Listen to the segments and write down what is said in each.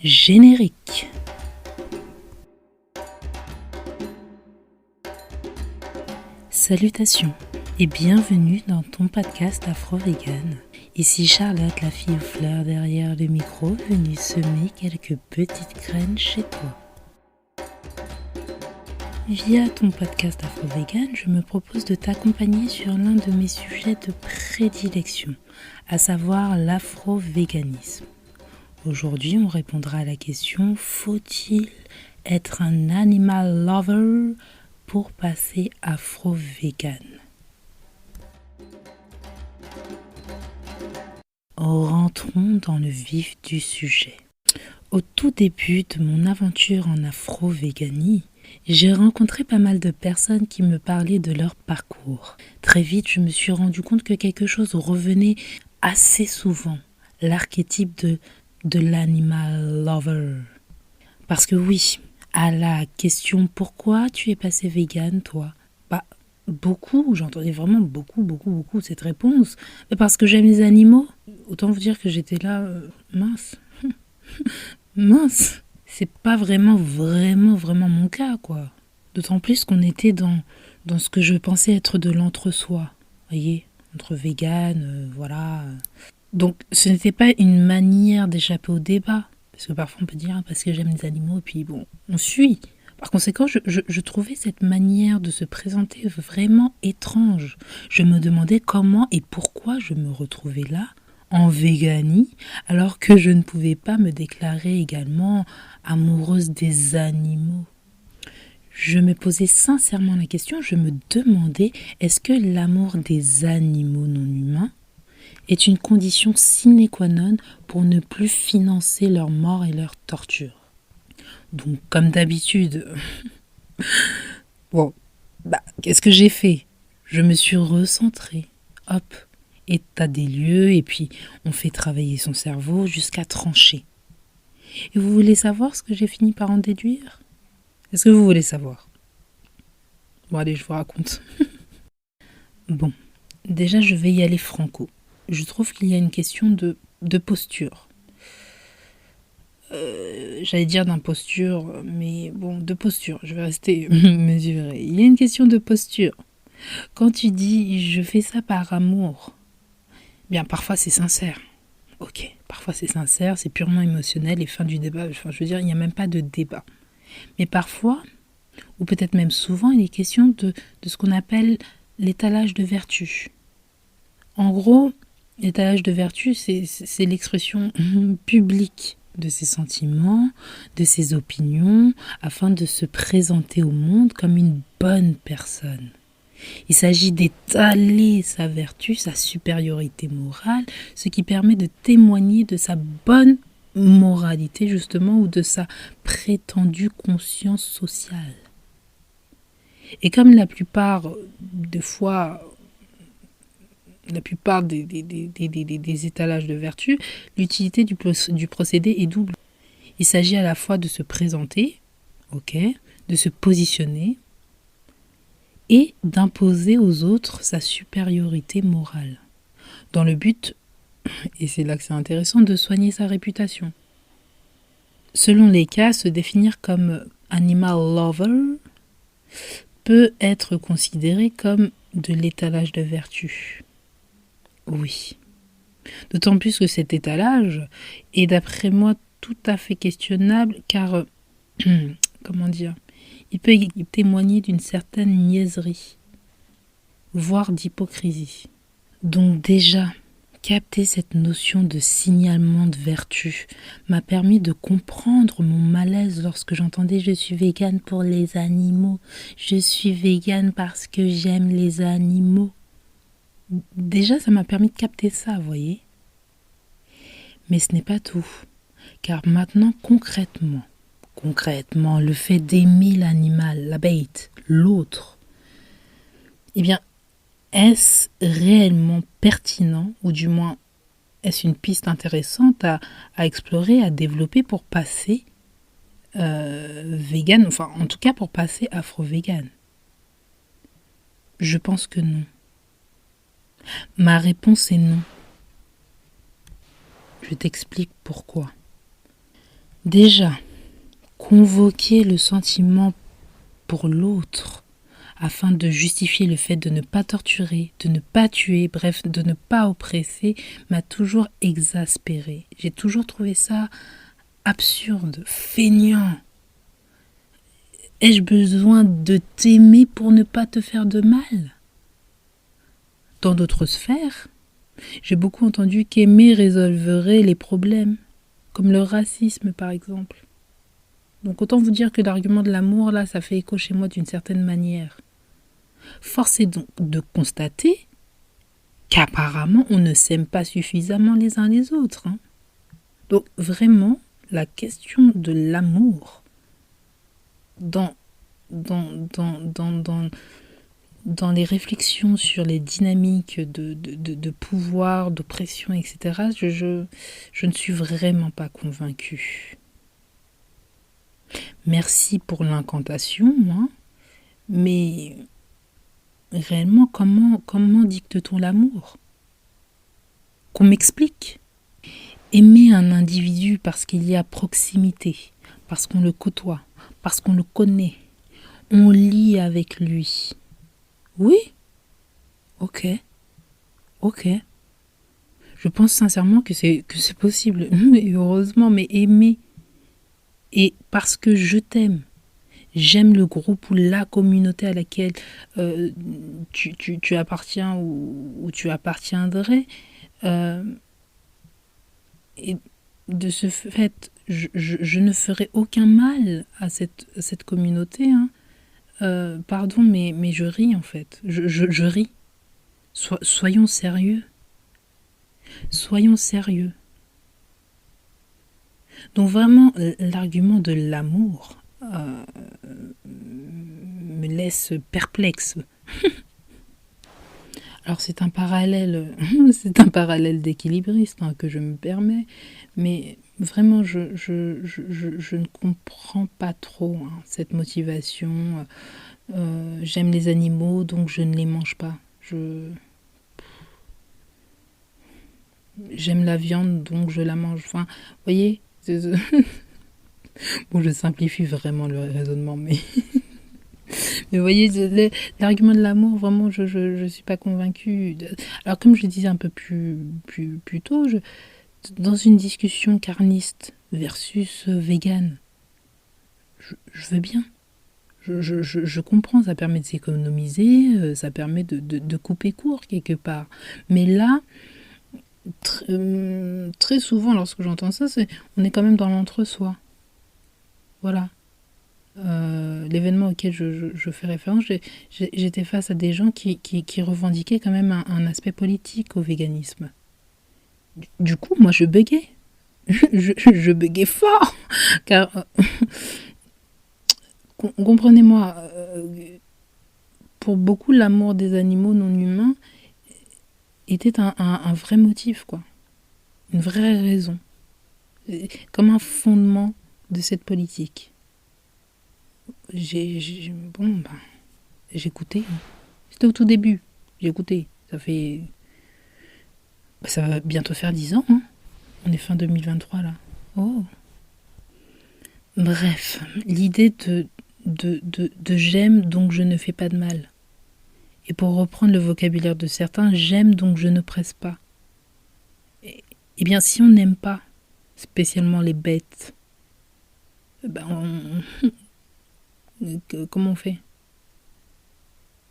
Générique. Salutations et bienvenue dans ton podcast Afro-Vegan. Ici Charlotte, la fille aux fleurs derrière le micro, venue semer quelques petites graines chez toi. Via ton podcast Afro-Vegan, je me propose de t'accompagner sur l'un de mes sujets de prédilection, à savoir l'afro-véganisme. Aujourd'hui, on répondra à la question: faut-il être un animal lover pour passer afro-vegan? Rentrons dans le vif du sujet. Au tout début de mon aventure en afro-véganie, j'ai rencontré pas mal de personnes qui me parlaient de leur parcours. Très vite, je me suis rendu compte que quelque chose revenait assez souvent, l'archétype de l'animal lover. Parce que oui, à la question « Pourquoi tu es passé vegan, toi ?» J'entendais vraiment beaucoup cette réponse. Mais parce que j'aime les animaux. Autant vous dire que j'étais là, mince. C'est pas vraiment mon cas, quoi. D'autant plus qu'on était dans ce que je pensais être de l'entre-soi. Voyez, entre vegan, voilà. Donc, ce n'était pas une manière d'échapper au débat. Parce que parfois, on peut dire, parce que j'aime les animaux, et puis bon, on suit. Par conséquent, je trouvais cette manière de se présenter vraiment étrange. Je me demandais comment et pourquoi je me retrouvais là, en véganie, alors que je ne pouvais pas me déclarer également amoureuse des animaux. Je me posais sincèrement la question, je me demandais, est-ce que l'amour des animaux non humains est une condition sine qua non pour ne plus financer leur mort et leur torture? Donc, comme d'habitude, qu'est-ce que j'ai fait? Je me suis recentrée. Hop, état des lieux, et puis on fait travailler son cerveau jusqu'à trancher. Et vous voulez savoir ce que j'ai fini par en déduire? Est-ce que vous voulez savoir? Bon, allez, je vous raconte. Bon, déjà, je vais y aller franco. Je trouve qu'il y a une question de posture. J'allais dire d'imposture, mais bon, de posture, je vais rester mesurée. Il y a une question de posture. Quand tu dis « je fais ça par amour », bien, parfois c'est sincère. Ok, parfois c'est sincère, c'est purement émotionnel et fin du débat. Enfin, je veux dire, il n'y a même pas de débat. Mais parfois, ou peut-être même souvent, il est question de ce qu'on appelle l'étalage de vertu. En gros, l'étalage de vertu, c'est l'expression publique de ses sentiments, de ses opinions, afin de se présenter au monde comme une bonne personne. Il s'agit d'étaler sa vertu, sa supériorité morale, ce qui permet de témoigner de sa bonne moralité, justement, ou de sa prétendue conscience sociale. Et comme la plupart des étalages de vertu, l'utilité du procédé est double. Il s'agit à la fois de se présenter, de se positionner, et d'imposer aux autres sa supériorité morale, dans le but, et c'est là que c'est intéressant, de soigner sa réputation. Selon les cas, se définir comme animal lover peut être considéré comme de l'étalage de vertu. Oui. D'autant plus que cet étalage est, d'après moi, tout à fait questionnable, car, il peut témoigner d'une certaine niaiserie, voire d'hypocrisie. Donc déjà, capter cette notion de signalement de vertu m'a permis de comprendre mon malaise lorsque j'entendais « je suis végane pour les animaux »,« je suis végane parce que j'aime les animaux ». Déjà, ça m'a permis de capter ça, vous voyez. Mais ce n'est pas tout, car maintenant, concrètement, le fait d'aimer l'animal, la bête, l'autre, eh bien, est-ce réellement pertinent, ou du moins, est-ce une piste intéressante à explorer, à développer pour passer vegan, enfin, en tout cas pour passer afro-vegan? Je pense que non. Ma réponse est non. Je t'explique pourquoi. Déjà, convoquer le sentiment pour l'autre afin de justifier le fait de ne pas torturer, de ne pas tuer, bref, de ne pas oppresser, m'a toujours exaspérée. J'ai toujours trouvé ça absurde, feignant. Ai-je besoin de t'aimer pour ne pas te faire de mal? Dans d'autres sphères, j'ai beaucoup entendu qu'aimer résolverait les problèmes, comme le racisme par exemple. Donc autant vous dire que l'argument de l'amour, là, ça fait écho chez moi d'une certaine manière. Force est donc de constater qu'apparemment on ne s'aime pas suffisamment les uns les autres. Donc vraiment, la question de l'amour dans, dans les réflexions sur les dynamiques de pouvoir, d'oppression, etc., je ne suis vraiment pas convaincue. Merci pour l'incantation, mais réellement, comment dicte-t-on l'amour? Qu'on m'explique. Aimer un individu parce qu'il y a proximité, parce qu'on le côtoie, parce qu'on le connaît, on lit avec lui. Oui, ok. Je pense sincèrement que c'est possible, et heureusement, mais aimer, et parce que je t'aime, j'aime le groupe ou la communauté à laquelle tu appartiens ou tu appartiendrais. Et de ce fait, je ne ferai aucun mal à cette communauté. Pardon, mais je ris en fait. Je ris. Soyons sérieux. Soyons sérieux. Donc vraiment, l'argument de l'amour me laisse perplexe. Alors c'est un parallèle d'équilibriste que je me permets, mais vraiment je ne comprends pas trop cette motivation. J'aime les animaux donc je ne les mange pas. J'aime la viande donc je la mange. Enfin, vous voyez. Bon, je simplifie vraiment le raisonnement, mais mais vous voyez, l'argument de l'amour, vraiment, je suis pas convaincue. Alors, comme je disais un peu plus tôt, dans une discussion carniste versus vegan, je veux bien. Je comprends, ça permet de s'économiser, ça permet de couper court quelque part. Mais là, très souvent, lorsque j'entends ça, on est quand même dans l'entre-soi. Voilà. L'événement auquel je fais référence, j'étais face à des gens qui revendiquaient quand même un aspect politique au véganisme. Du coup, moi, je bégayais. Je bégayais fort. Car, comprenez-moi, pour beaucoup, l'amour des animaux non humains était un vrai motif, quoi. Une vraie raison. Comme un fondement de cette politique. J'écoutais. C'était au tout début. J'ai écouté. Ça va bientôt faire 10 ans. On est fin 2023 là. Oh. Bref, l'idée de j'aime donc je ne fais pas de mal. Et pour reprendre le vocabulaire de certains, j'aime donc je ne presse pas. Eh bien, si on n'aime pas, spécialement les bêtes, comment on fait?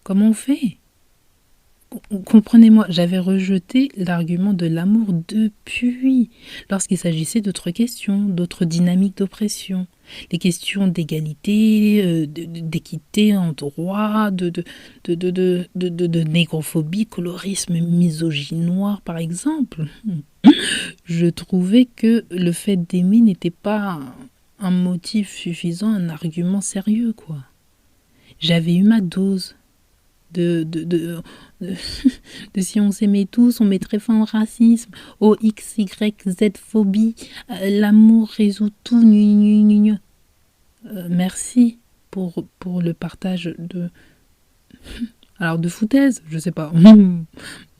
Comment on fait? Comprenez-moi, j'avais rejeté l'argument de l'amour depuis, lorsqu'il s'agissait d'autres questions, d'autres dynamiques d'oppression, les questions d'égalité, d'équité en droit, de négrophobie, colorisme, misogynie noire, par exemple. Je trouvais que le fait d'aimer n'était pas un motif suffisant, un argument sérieux, quoi. J'avais eu ma dose de si on s'aimait tous, on mettrait fin au racisme, au X, Y, Z phobie, l'amour résout tout, merci pour le partage alors de foutaise, je sais pas.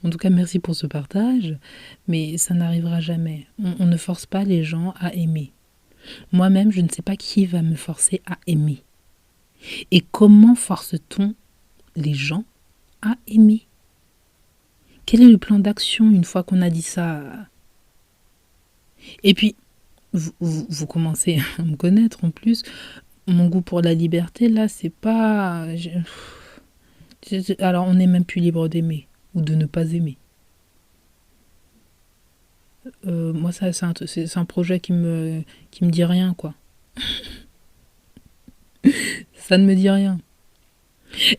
En tout cas, merci pour ce partage, mais ça n'arrivera jamais. On ne force pas les gens à aimer. Moi-même, je ne sais pas qui va me forcer à aimer. Et comment force-t-on les gens à aimer? Quel est le plan d'action une fois qu'on a dit ça? Et puis, vous commencez à me connaître en plus. Mon goût pour la liberté, là, c'est pas... Alors, on n'est même plus libre d'aimer ou de ne pas aimer. Moi, ça, c'est un projet qui me dit rien, quoi. Ça ne me dit rien.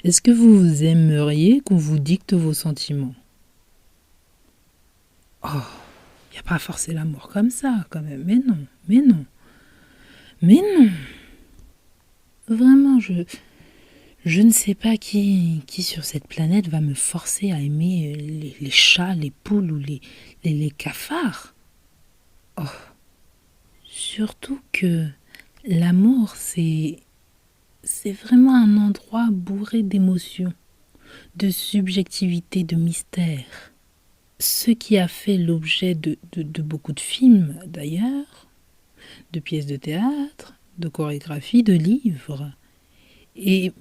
Est-ce que vous aimeriez qu'on vous dicte vos sentiments? Oh, il n'y a pas à forcer l'amour comme ça, quand même. Mais non, mais non, mais non. Vraiment, je ne sais pas qui sur cette planète va me forcer à aimer les chats, les poules ou les cafards. Oh, surtout que l'amour, c'est vraiment un endroit bourré d'émotions, de subjectivité, de mystère. Ce qui a fait l'objet de beaucoup de films d'ailleurs, de pièces de théâtre, de chorégraphies, de livres. Et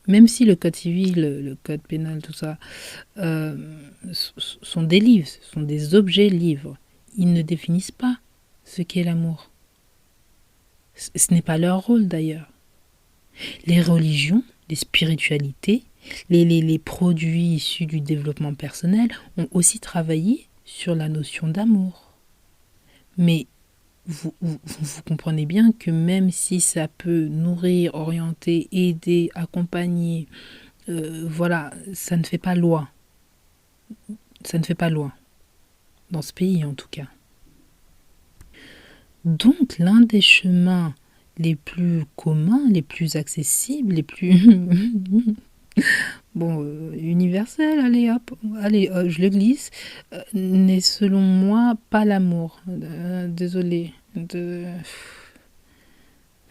même si le code civil, le code pénal, tout ça, sont des livres, sont des objets livres, ils ne définissent pas ce qu'est l'amour. Ce n'est pas leur rôle d'ailleurs. Les religions, les spiritualités, les produits issus du développement personnel ont aussi travaillé sur la notion d'amour. Mais vous comprenez bien que même si ça peut nourrir, orienter, aider, accompagner, voilà, ça ne fait pas loi. Ça ne fait pas loi. Dans ce pays en tout cas. Donc l'un des chemins les plus communs, les plus accessibles, les plus universels, allez hop, allez, je le glisse, n'est selon moi pas l'amour. Désolée.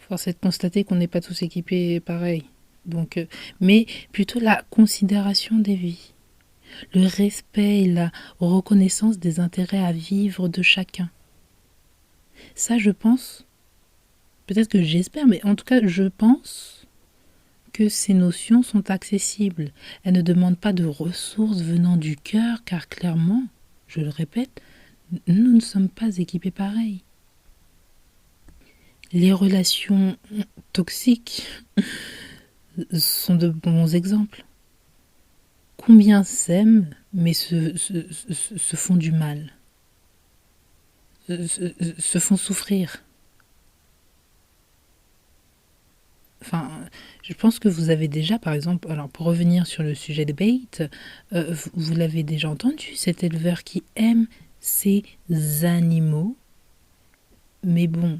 Force est de constater qu'on n'est pas tous équipés pareil. Donc, mais plutôt la considération des vies, le respect et la reconnaissance des intérêts à vivre de chacun. Ça, je pense, peut-être que j'espère, mais en tout cas, je pense que ces notions sont accessibles. Elles ne demandent pas de ressources venant du cœur, car clairement, je le répète, nous ne sommes pas équipés pareil. Les relations toxiques sont de bons exemples. Combien s'aiment, mais se font du mal, se font souffrir. Enfin, je pense que vous avez déjà, par exemple, alors pour revenir sur le sujet de Bait, vous l'avez déjà entendu, cet éleveur qui aime ses animaux, mais bon,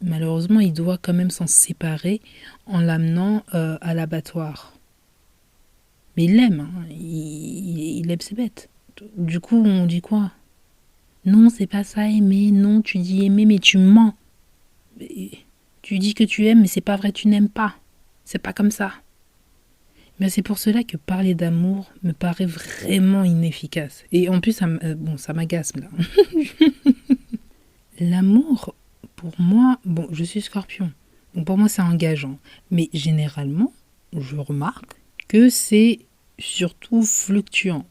malheureusement, il doit quand même s'en séparer en l'amenant à l'abattoir. Mais il l'aime, hein, il aime ses bêtes. Du coup, on dit quoi? Non, c'est pas ça aimer, non, tu dis aimer, mais tu mens. Tu dis que tu aimes, mais c'est pas vrai, tu n'aimes pas. C'est pas comme ça. Mais c'est pour cela que parler d'amour me paraît vraiment inefficace. Et en plus, ça m'agace là. L'amour, pour moi, je suis Scorpion. Donc pour moi, c'est engageant. Mais généralement, je remarque que c'est surtout fluctuant.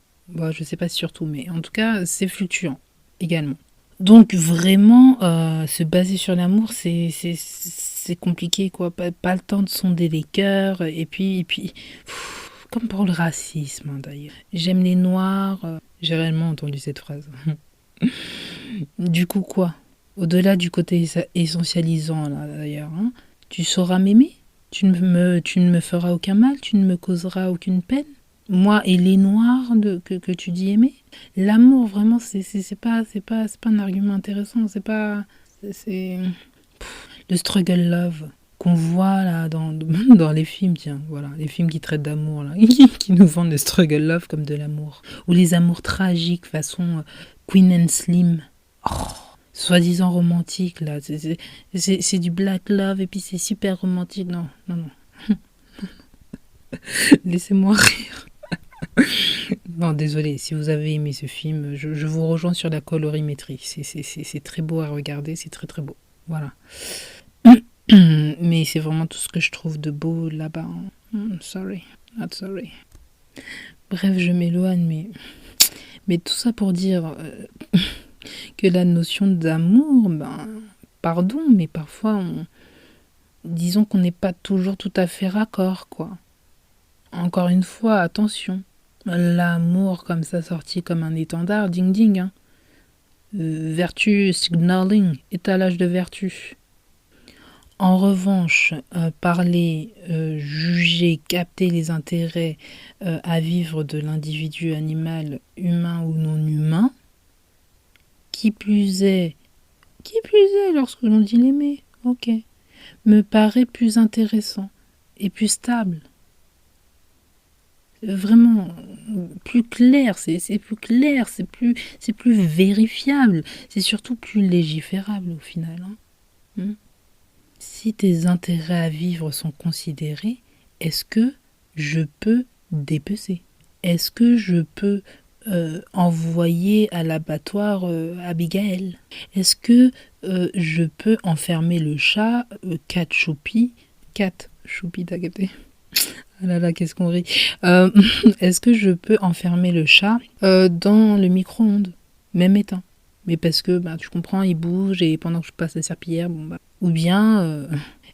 Je sais pas surtout, mais en tout cas, c'est fluctuant également. Donc vraiment, se baser sur l'amour, c'est compliqué, quoi. Pas le temps de sonder les cœurs. Et puis comme pour le racisme, hein, d'ailleurs. J'aime les noirs. J'ai réellement entendu cette phrase. Du coup, quoi? Au-delà du côté essentialisant, là, d'ailleurs, hein, tu sauras m'aimer? Tu ne me feras aucun mal? Tu ne me causeras aucune peine? Moi et les noirs que tu dis aimer? L'amour, vraiment, c'est pas un argument intéressant. C'est le struggle love qu'on voit là dans les films, tiens, voilà, les films qui traitent d'amour, là, qui nous vendent le struggle love comme de l'amour. Ou les amours tragiques façon Queen and Slim. Oh, soi-disant romantique, là. C'est du black love et puis c'est super romantique. Non. Laissez-moi rire. Non, désolé, si vous avez aimé ce film, je vous rejoins sur la colorimétrie. C'est très beau à regarder, c'est très très beau. Voilà. Mais c'est vraiment tout ce que je trouve de beau là-bas. Sorry, not sorry. Bref, je m'éloigne, mais tout ça pour dire que la notion d'amour, pardon, mais parfois, disons qu'on n'est pas toujours tout à fait raccord, quoi. Encore une fois, attention. L'amour comme ça sorti comme un étendard, ding ding. Hein. Vertu signaling, étalage de vertu. En revanche, parler, juger, capter les intérêts à vivre de l'individu animal, humain ou non humain, qui plus est lorsque l'on dit l'aimer, ok, me paraît plus intéressant et plus stable. Vraiment plus clair, c'est plus clair, c'est plus vérifiable, c'est surtout plus légiférable au final. Hein. Si tes intérêts à vivre sont considérés, est-ce que je peux dépecer? Est-ce que je peux envoyer à l'abattoir Abigail? Est-ce que je peux enfermer le chat Cat Choupi, t'as capté? Ah là là, qu'est-ce qu'on rit. Est-ce que je peux enfermer le chat dans le micro-ondes, même éteint? Mais parce que, tu comprends, il bouge et pendant que je passe la serpillière, Ou bien,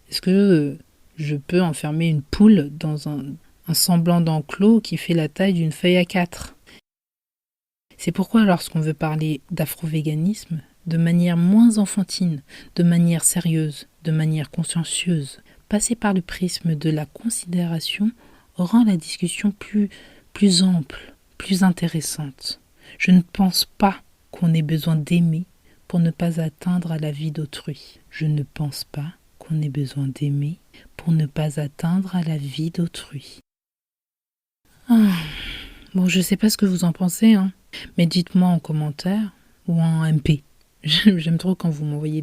est-ce que je peux enfermer une poule dans un semblant d'enclos qui fait la taille d'une feuille A4? C'est pourquoi lorsqu'on veut parler d'afro-véganisme, de manière moins enfantine, de manière sérieuse, de manière consciencieuse, passer par le prisme de la considération rend la discussion plus ample, plus intéressante. Je ne pense pas qu'on ait besoin d'aimer pour ne pas atteindre à la vie d'autrui. Je ne pense pas qu'on ait besoin d'aimer pour ne pas atteindre à la vie d'autrui. Bon, je sais pas ce que vous en pensez, hein, mais dites-moi en commentaire ou en MP. J'aime trop quand vous m'envoyez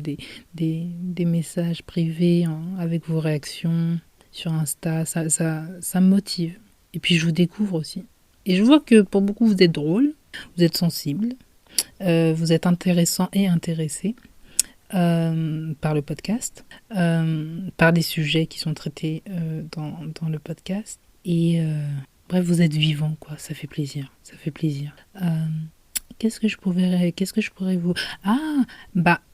des messages privés avec vos réactions sur Insta, ça me motive. Et puis je vous découvre aussi. Et je vois que pour beaucoup vous êtes drôle, vous êtes sensible, vous êtes intéressant et intéressé par le podcast, par des sujets qui sont traités dans le podcast. Et bref, vous êtes vivant, quoi. Ça fait plaisir. Ça fait plaisir. Qu'est-ce que je pourrais vous...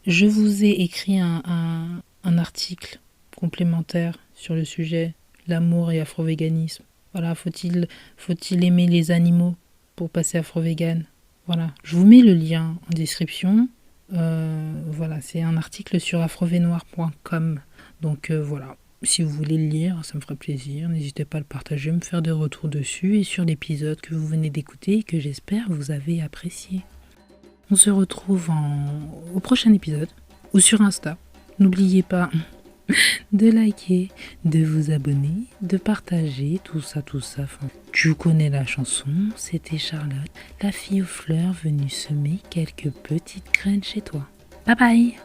je vous ai écrit un article complémentaire sur le sujet, l'amour et afro-véganisme. Voilà, faut-il aimer les animaux pour passer afro-vegan? Voilà, je vous mets le lien en description. Voilà, c'est un article sur afrovénoir.com. Donc voilà, si vous voulez le lire, ça me ferait plaisir. N'hésitez pas à le partager, me faire des retours dessus et sur l'épisode que vous venez d'écouter et que j'espère vous avez apprécié. On se retrouve au prochain épisode ou sur Insta. N'oubliez pas de liker, de vous abonner, de partager, tout ça. Enfin, tu connais la chanson, c'était Charlotte, la fille aux fleurs venue semer quelques petites graines chez toi. Bye bye!